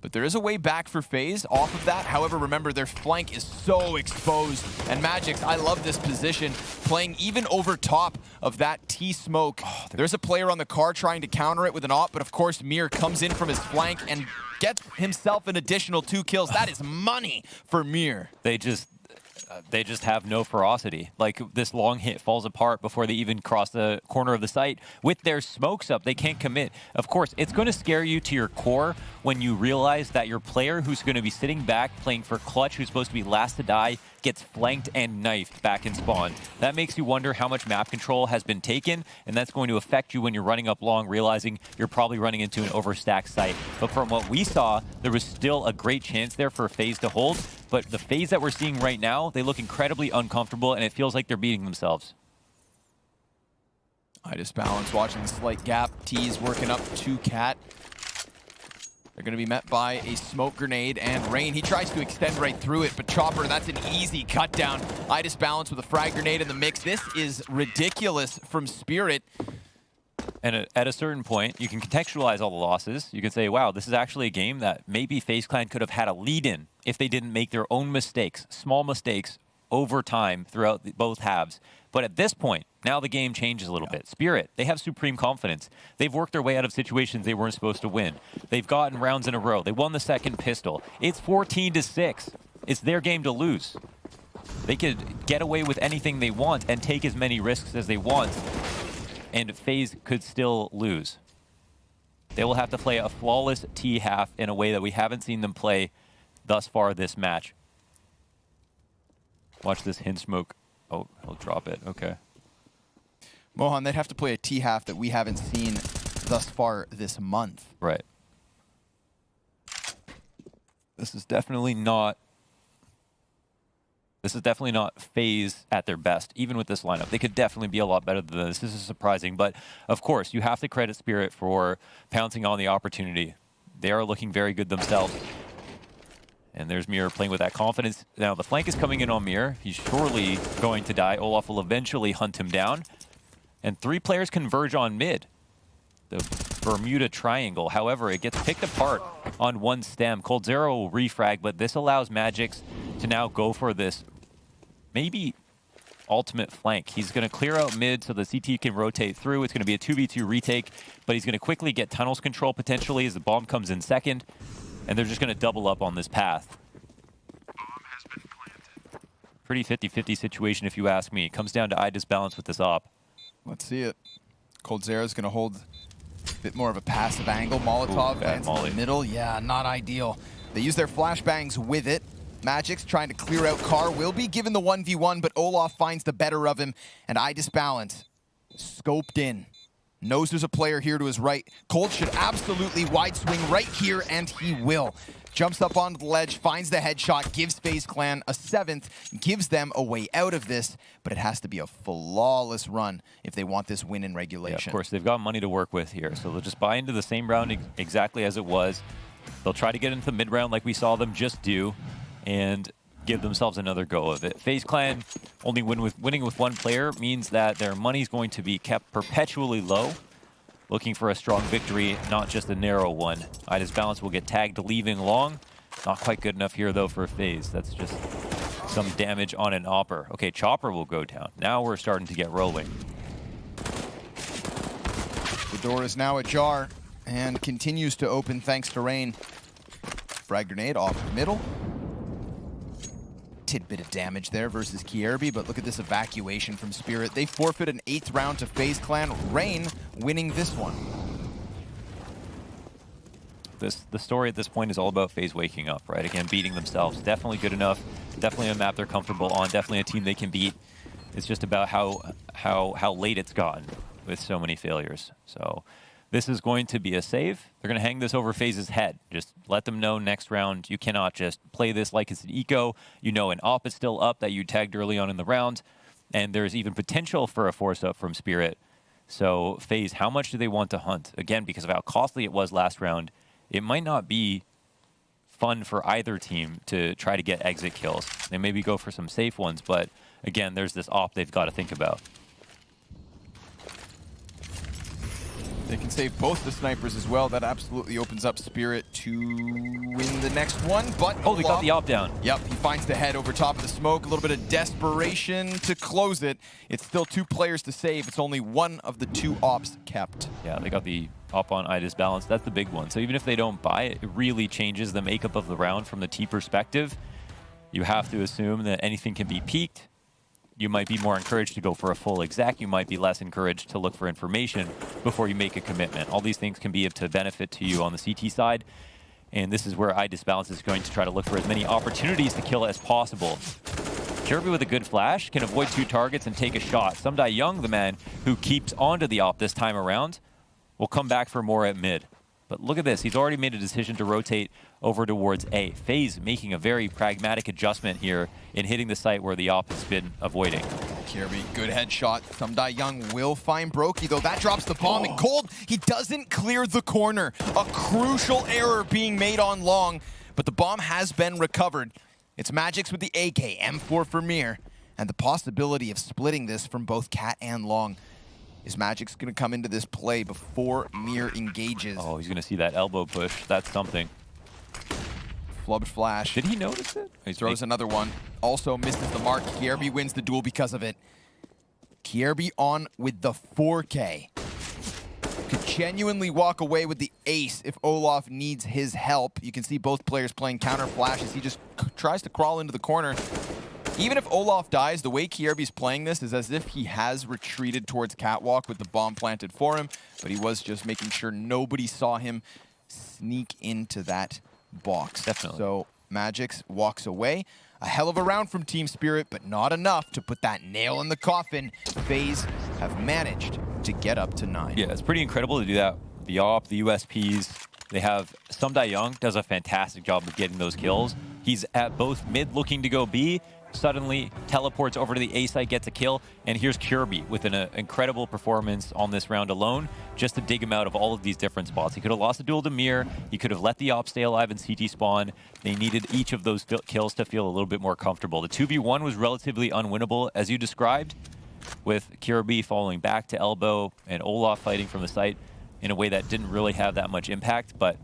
But there is a way back for FaZe off of that. However, remember, their flank is so exposed. And Magix, I love this position, playing even over top of that T-smoke. Oh, there's a player on the car trying to counter it with an op, but of course, Mir comes in from his flank and gets himself an additional 2 kills. That is money for Mir. They just have no ferocity. Like, this long hit falls apart before they even cross the corner of the site. With their smokes up, they can't commit. Of course, it's going to scare you to your core when you realize that your player who's going to be sitting back playing for clutch, who's supposed to be last to die, gets flanked and knifed back in spawn. That makes you wonder how much map control has been taken, and that's going to affect you when you're running up long, realizing you're probably running into an overstacked site. But from what we saw, there was still a great chance there for FaZe to hold. But the FaZe that we're seeing right now, they look incredibly uncomfortable, and it feels like they're beating themselves. Balance watching the slight gap. T's working up to Cat. They're going to be met by a smoke grenade and Rain. He tries to extend right through it, but Chopper, that's an easy cut down. Balance with a frag grenade in the mix. This is ridiculous from Spirit. And at a certain point, you can contextualize all the losses. You can say, wow, this is actually a game that maybe FaZe Clan could have had a lead in if they didn't make their own mistakes, small mistakes, over time throughout both halves. But at this point, now the game changes a little bit. Spirit, they have supreme confidence. They've worked their way out of situations they weren't supposed to win. They've gotten rounds in a row. They won the second pistol. It's 14-6. It's their game to lose. They could get away with anything they want and take as many risks as they want, and FaZe could still lose. They will have to play a flawless T-half in a way that we haven't seen them play thus far this match. Watch this hint smoke. Oh, he'll drop it. Okay. Mohan, they'd have to play a T-half that we haven't seen thus far this month. Right. This is definitely not FaZe at their best, even with this lineup. They could definitely be a lot better than this. This is surprising, but of course, you have to credit Spirit for pouncing on the opportunity. They are looking very good themselves. And there's Mir playing with that confidence. Now, the flank is coming in on Mir. He's surely going to die. Olaf will eventually hunt him down. And 3 players converge on mid. The Bermuda Triangle. However, it gets picked apart on one stem. coldzera will refrag, but this allows Magix to now go for this maybe ultimate flank. He's going to clear out mid so the CT can rotate through. It's going to be a 2v2 retake, but he's going to quickly get tunnels control potentially as the bomb comes in second. And they're just going to double up on this path. Pretty 50-50 situation if you ask me. It comes down to balance with this op. Let's see it. coldzera's going to hold a bit more of a passive angle. Molotov lands in the middle. Yeah, not ideal. They use their flashbangs with it. Magix trying to clear out Car. Will be given the 1v1, but Olaf finds the better of him. And Balance scoped in. Knows there's a player here to his right. Cold should absolutely wide swing right here, and he will. Jumps up onto the ledge, finds the headshot, gives FaZe Clan a 7th, gives them a way out of this, but it has to be a flawless run if they want this win in regulation. Yeah, of course, they've got money to work with here, so they'll just buy into the same round exactly as it was. They'll try to get into the mid-round like we saw them just do, and give themselves another go of it. FaZe Clan only winning with 1 player means that their money's going to be kept perpetually low, looking for a strong victory, not just a narrow one. Balance will get tagged leaving long. Not quite good enough here, though, for FaZe. That's just some damage on an opper. Okay, Chopper will go down. Now we're starting to get rolling. The door is now ajar, and continues to open thanks to Rain. Frag grenade off the middle. Tidbit of damage there versus Kierby, but look at this evacuation from Spirit. They forfeit an 8th round to FaZe Clan. Rain winning this one. The story at this point is all about FaZe waking up, right? Again, beating themselves. Definitely good enough. Definitely a map they're comfortable on. Definitely a team they can beat. It's just about how late it's gotten with so many failures. So this is going to be a save. They're going to hang this over FaZe's head. Just let them know next round you cannot just play this like it's an eco. You know an op is still up that you tagged early on in the round. And there's even potential for a force up from Spirit. So FaZe, how much do they want to hunt? Again, because of how costly it was last round, it might not be fun for either team to try to get exit kills. They maybe go for some safe ones, but again, there's this op they've got to think about. They can save both the snipers as well. That absolutely opens up Spirit to win the next one, but oh, they got the op down. Yep, he finds the head over top of the smoke. A little bit of desperation to close it. It's still 2 players to save. It's only one of the 2 ops kept. Yeah, they got the op on IDIS balance. That's the big one. So even if they don't buy it, it really changes the makeup of the round from the T perspective. You have to assume that anything can be peaked. You might be more encouraged to go for a full exec. You might be less encouraged to look for information before you make a commitment. All these things can be of to benefit to you on the CT side. And this is where IDIS balance is going to try to look for as many opportunities to kill as possible. Kirby with a good flash can avoid 2 targets and take a shot. Sumdai Young, the man who keeps onto the op this time around, will come back for more at mid. But look at this. He's already made a decision to rotate over towards A. FaZe making a very pragmatic adjustment here in hitting the site where the op has been avoiding. Kirby, good headshot. Sumdai Young will find Brokey, though. That drops the bomb. And Cold, he doesn't clear the corner. A crucial error being made on Long, but the bomb has been recovered. It's Magix with the AK, M4 for Mir, and the possibility of splitting this from both Cat and Long. Is Magix going to come into this play before Mir engages? Oh, he's going to see that elbow push. That's something. Flubbed flash. Did he notice it? He throws another one. Also misses the mark. Kierby wins the duel because of it. Kierby on with the 4K. Could genuinely walk away with the ace if Olaf needs his help. You can see both players playing counter flashes. He just tries to crawl into the corner. Even if Olaf dies, the way Kierby's playing this is as if he has retreated towards Catwalk with the bomb planted for him, but he was just making sure nobody saw him sneak into that box. Definitely. So Magix walks away. A hell of a round from Team Spirit, but not enough to put that nail in the coffin. FaZe have managed to get up to 9. Yeah, it's pretty incredible to do that. The op, the USPs, they have Sumdai Young does a fantastic job of getting those kills. He's at both mid looking to go B, suddenly teleports over to the A site, gets a kill, and here's Kirby with an incredible performance on this round alone, just to dig him out of all of these different spots. He could have lost a duel to Mir, he could have let the op stay alive in CT spawn. They needed each of those kills to feel a little bit more comfortable. The 2v1 was relatively unwinnable, as you described, with Kirby falling back to elbow and Olaf fighting from the site in a way that didn't really have that much impact, but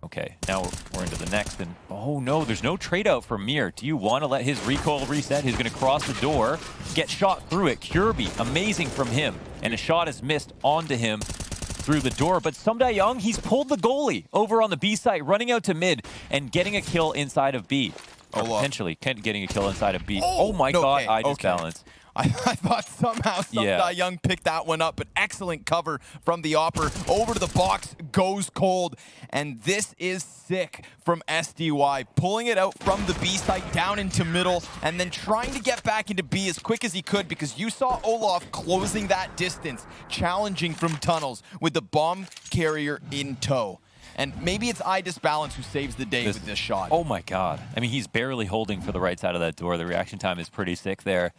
okay, now we're into the next, and oh no, there's no trade out for Mir. Do you want to let his recoil reset? He's going to cross the door, get shot through it. Kirby, amazing from him, and a shot is missed onto him through the door, but Sumdai Young, he's pulled the goalie over on the B site, running out to mid and getting a kill inside of B. Or potentially getting a kill inside of B. Oh my god, I just balanced. I thought somehow Sumdai Young picked that one up, but excellent cover from the Opper. Over to the box goes Cold, and this is sick from SDY. Pulling it out from the B site down into middle, and then trying to get back into B as quick as he could, because you saw Olaf closing that distance, challenging from tunnels with the bomb carrier in tow. And maybe it's IDIS Balance who saves the day with this shot. Oh my god. I mean, he's barely holding for the right side of that door. The reaction time is pretty sick there.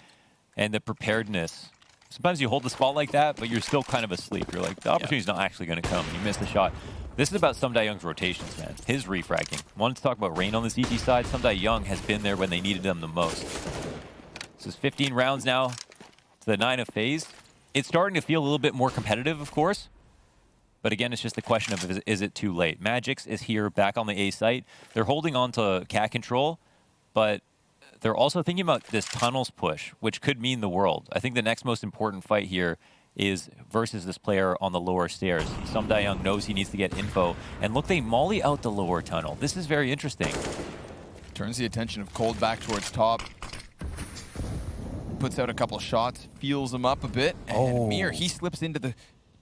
And the preparedness. Sometimes you hold the spot like that, but you're still kind of asleep. You're like, the opportunity's not actually going to come, and you miss the shot. This is about Sumdai Young's rotations, man. His refragging. Wanted to talk about Rain on the CT side. Sumdai Young has been there when they needed them the most. This is 15 rounds now to the 9 of FaZe. It's starting to feel a little bit more competitive, of course. But again, it's just the question of, is it too late? Magix is here back on the A site. They're holding on to cat control, but they're also thinking about this tunnels push, which could mean the world. I think the next most important fight here is versus this player on the lower stairs. Young knows he needs to get info. And look, they molly out the lower tunnel. This is very interesting. Turns the attention of Cold back towards top. Puts out a couple shots, feels him up a bit. And Mir, he slips into the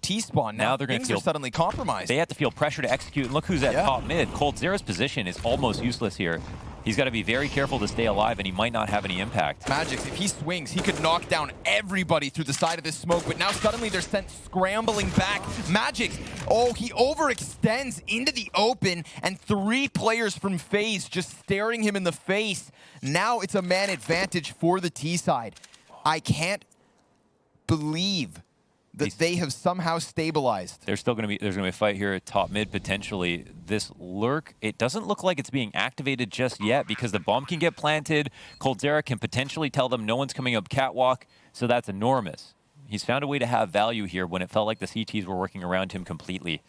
T-spawn. Now they're going to feel suddenly compromised. They have to feel pressure to execute. And look who's at top mid. Coldzera's position is almost useless here. He's got to be very careful to stay alive, and he might not have any impact. Magix, if he swings, he could knock down everybody through the side of this smoke, but now suddenly they're sent scrambling back. Magix, he overextends into the open, and 3 players from Faze just staring him in the face. Now it's a man advantage for the T side. I can't believe that they have somehow stabilized. There's going to be a fight here at top mid potentially. This lurk, it doesn't look like it's being activated just yet because the bomb can get planted. Coldzera can potentially tell them no one's coming up catwalk, so that's enormous. He's found a way to have value here when it felt like the CTs were working around him completely.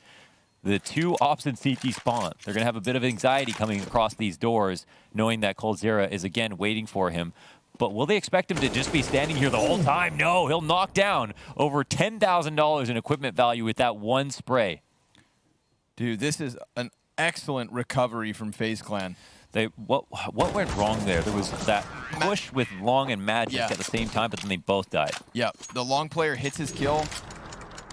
The 2 ops in CT spawn, they're going to have a bit of anxiety coming across these doors, knowing that Coldzera is again waiting for him. But will they expect him to just be standing here the whole time? No, he'll knock down over $10,000 in equipment value with that one spray. Dude, this is an excellent recovery from FaZe Clan. What went wrong there? There was that push with Long and Magic at the same time, but then they both died. Yeah, the Long player hits his kill.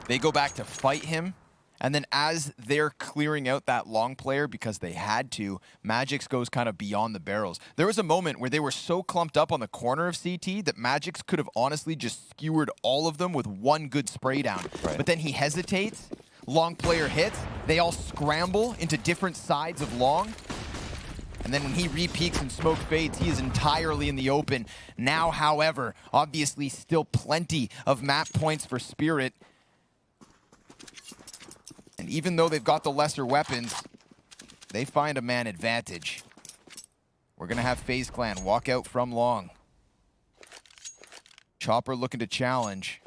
They go back to fight him. And then as they're clearing out that Long player because they had to, Magix goes kind of beyond the barrels. There was a moment where they were so clumped up on the corner of CT that Magix could have honestly just skewered all of them with one good spray down. Right. But then he hesitates, Long player hits, they all scramble into different sides of Long. And then when he re-peeks and smoke fades, he is entirely in the open. Now, however, obviously still plenty of map points for Spirit. And even though they've got the lesser weapons, they find a man advantage. We're going to have FaZe Clan walk out from Long. Chopper looking to challenge,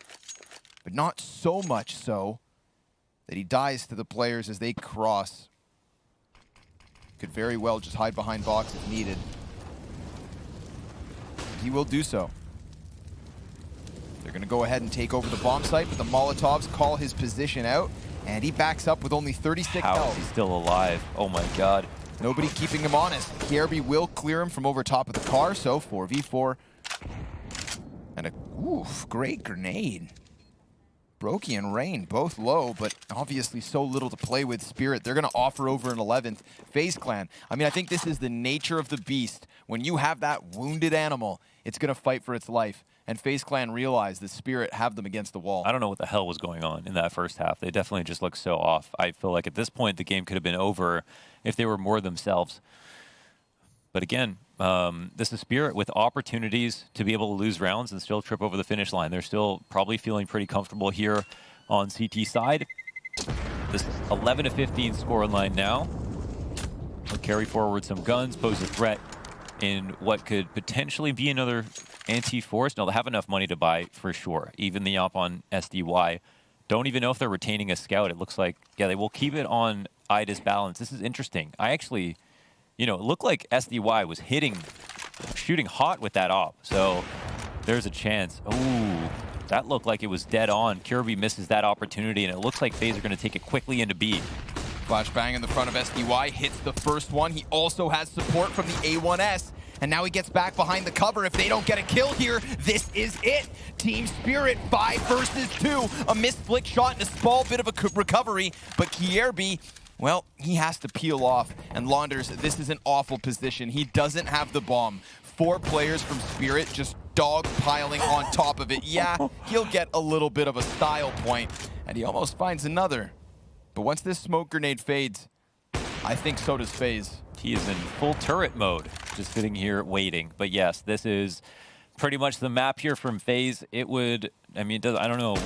but not so much so that he dies to the players as they cross. Could very well just hide behind box if needed. He will do so. They're going to go ahead and take over the bomb site, but the Molotovs call his position out. And he backs up with only 36 How health. is he still alive? Oh my god. Nobody keeping him honest. KRB will clear him from over top of the car, so 4v4. And a great grenade. Brokey and Rain both low, but obviously so little to play with. Spirit, they're going to offer over an 11th. FaZe Clan, I mean, I think this is the nature of the beast. When you have that wounded animal, it's going to fight for its life. And FaZe Clan realized that Spirit have them against the wall. I don't know what the hell was going on in that first half. They definitely just looked so off. I feel like at this point the game could have been over if they were more themselves. But again, this is Spirit with opportunities to be able to lose rounds and still trip over the finish line. They're still probably feeling pretty comfortable here on CT side. This 11-15 score line now. They'll carry forward some guns, pose a threat in what could potentially be another anti-force. No, they have enough money to buy for sure. Even the op on SDY. Don't even know if they're retaining a scout. It looks like, yeah, they will keep it on Ida's balance. This is interesting. I actually, it looked like SDY was shooting hot with that op. So there's a chance. Ooh, that looked like it was dead on. Kirby misses that opportunity, and it looks like FaZe are going to take it quickly into B. Flashbang in the front of SDY, hits the first one. He also has support from the A1S. And now he gets back behind the cover. If they don't get a kill here, this is it. Team Spirit, 5 versus 2. A missed flick shot and a small bit of a recovery. But KRB, well, he has to peel off. And Launders, this is an awful position. He doesn't have the bomb. 4 players from Spirit just dog piling on top of it. Yeah, he'll get a little bit of a style point. And he almost finds another. But once this smoke grenade fades, I think so does FaZe. He is in full turret mode, just sitting here waiting. But yes, this is pretty much the map here from FaZe. It would, I don't know,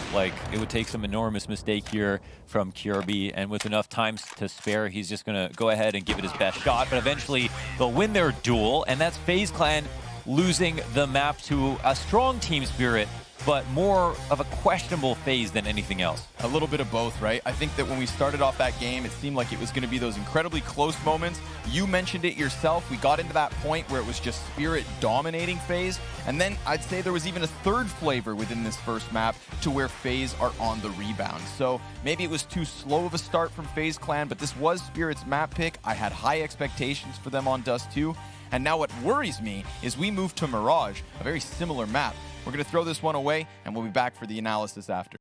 it would take some enormous mistake here from KRB, and with enough time to spare, he's just gonna go ahead and give it his best shot, but eventually they'll win their duel, and that's FaZe Clan losing the map to a strong team Spirit, but more of a questionable Faze than anything else. A little bit of both, right? I think that when we started off that game, it seemed like it was going to be those incredibly close moments. You mentioned it yourself. We got into that point where it was just Spirit dominating Faze. And then I'd say there was even a third flavor within this first map to where Faze are on the rebound. So maybe it was too slow of a start from Faze Clan, but this was Spirit's map pick. I had high expectations for them on Dust2. And now what worries me is we move to Mirage, a very similar map. We're going to throw this one away, and we'll be back for the analysis after.